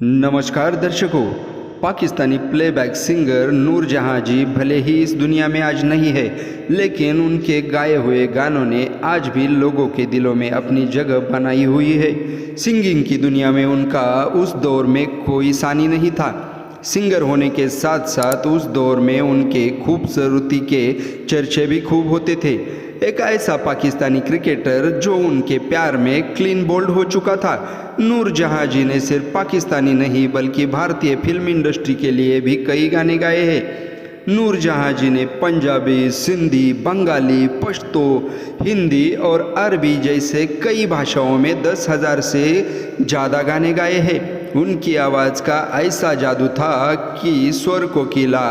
नमस्कार दर्शकों, Pakistani playback singer Noor Jahan जी भले ही इस दुनिया में आज नहीं है, लेकिन उनके गाए हुए गानों ने आज भी लोगों के दिलों में अपनी जगह बनाई हुई है। सिंगिंग की दुनिया में उनका उस दौर में कोई सानी नहीं था। सिंगर होने के साथ साथ उस दौर में उनके खूबसूरती के चर्चे भी खूब होते थे। एक ऐसा पाकिस्तानी क्रिकेटर जो उनके प्यार में क्लीन बोल्ड हो चुका था। नूरजहां जी ने सिर्फ पाकिस्तानी नहीं बल्कि भारतीय फिल्म इंडस्ट्री के लिए भी कई गाने गाए हैं। नूरजहां जी ने पंजाबी, सिंधी, बंगाली, पश्तो, हिंदी और अरबी जैसे कई भाषाओं में 10,000 से ज़्यादा गाने गाए हैं। उनकी आवाज़ का ऐसा जादू था कि स्वर कोकिला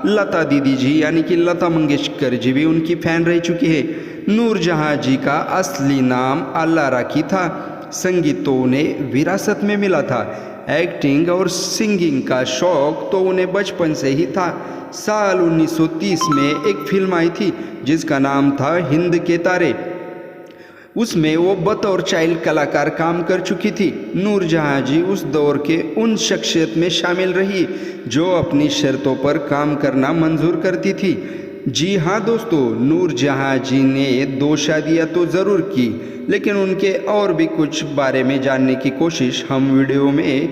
लता दीदी जी यानी कि लता मंगेशकर जी भी उनकी फ़ैन रह चुकी है। नूरजहां जी का असली नाम अल्लाह राखी था। संगीत तो उन्हें विरासत में मिला था। एक्टिंग और सिंगिंग का शौक़ तो उन्हें बचपन से ही था। साल 1930 में एक फिल्म आई थी जिसका नाम था हिंद के तारे। उसमें वो बतौर चाइल्ड कलाकार काम कर चुकी थी। नूरजहां जी उस दौर के उन शख्सियत में शामिल रही जो अपनी शर्तों पर काम करना मंजूर करती थी। जी हाँ दोस्तों, नूरजहां जी ने 2 शादियाँ तो ज़रूर की, लेकिन उनके और भी कुछ बारे में जानने की कोशिश हम वीडियो में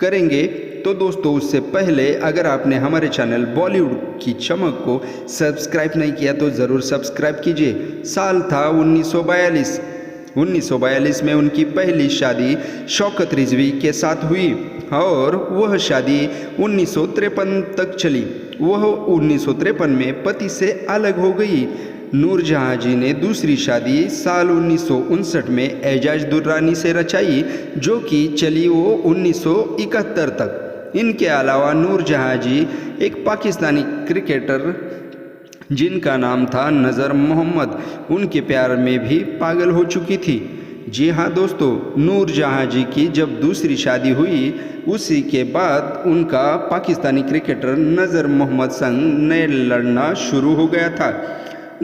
करेंगे। तो दोस्तों, उससे पहले अगर आपने हमारे चैनल बॉलीवुड की चमक को सब्सक्राइब नहीं किया तो ज़रूर सब्सक्राइब कीजिए। साल था 1942। 1942 में उनकी पहली शादी शौकत रिजवी के साथ हुई और वह शादी 1953 तक चली। वह 1953 में पति से अलग हो गई। नूरजहां जी ने दूसरी शादी साल 1959 में एजाज दुर्रानी से रचाई, जो कि चली वो 1971 तक। इनके अलावा नूरजहां जी एक पाकिस्तानी क्रिकेटर जिनका नाम था नज़र मोहम्मद, उनके प्यार में भी पागल हो चुकी थी। जी हाँ दोस्तों, नूरजहां जी की जब दूसरी शादी हुई उसी के बाद उनका पाकिस्तानी क्रिकेटर नज़र मोहम्मद संग नए लड़ना शुरू हो गया था।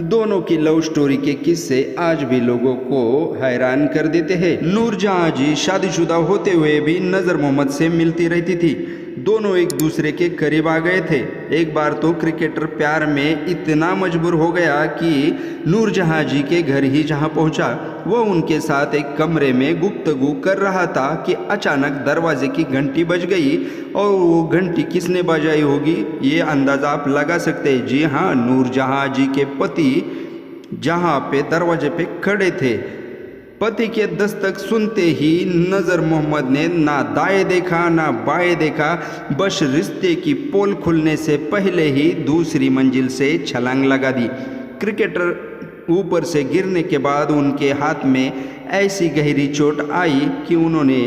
दोनों की लव स्टोरी के किस्से आज भी लोगों को हैरान कर देते हैं। नूरजहां जी शादीशुदा होते हुए भी नज़र मोहम्मद से मिलती रहती थी। दोनों एक दूसरे के करीब आ गए थे। एक बार तो क्रिकेटर प्यार में इतना मजबूर हो गया कि नूरजहां जी के घर ही जहां पहुंचा, वह उनके साथ एक कमरे में गुफ्तगू कर रहा था कि अचानक दरवाजे की घंटी बज गई। और वो घंटी किसने बजाई होगी ये अंदाज़ा आप लगा सकते हैं। जी हाँ, नूरजहां जी के पति जहां पे दरवाजे पे खड़े थे। पति के दस्तक सुनते ही नज़र मोहम्मद ने ना दाएं देखा ना बाएं देखा, बस रिश्ते की पोल खुलने से पहले ही दूसरी मंजिल से छलांग लगा दी। क्रिकेटर ऊपर से गिरने के बाद उनके हाथ में ऐसी गहरी चोट आई कि उन्होंने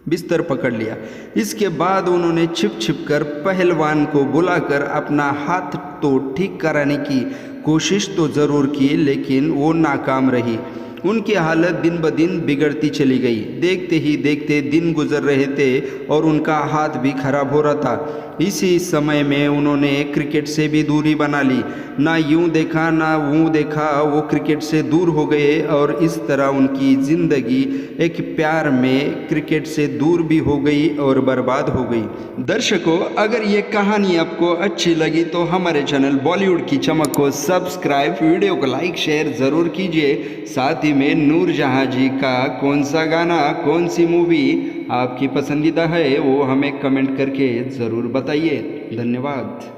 बिस्तर पकड़ लिया। इसके बाद उन्होंने छिप छिप कर पहलवान को बुलाकर अपना हाथ तो ठीक कराने की कोशिश तो ज़रूर की, लेकिन वो नाकाम रही। उनकी हालत दिन ब दिन बिगड़ती चली गई। देखते ही देखते दिन गुजर रहे थे और उनका हाथ भी खराब हो रहा था। इसी समय में उन्होंने क्रिकेट से भी दूरी बना ली। ना यूं देखा ना वो देखा, वो क्रिकेट से दूर हो गए और इस तरह उनकी ज़िंदगी एक प्यार में क्रिकेट से दूर भी हो गई और बर्बाद हो गई। दर्शकों, अगर ये कहानी आपको अच्छी लगी तो हमारे चैनल बॉलीवुड की चमक को सब्सक्राइब, वीडियो को लाइक शेयर ज़रूर कीजिए। साथ ही में नूरजहां जी का कौन सा गाना, कौन सी मूवी आपकी पसंदीदा है वो हमें कमेंट करके ज़रूर बताइए। धन्यवाद।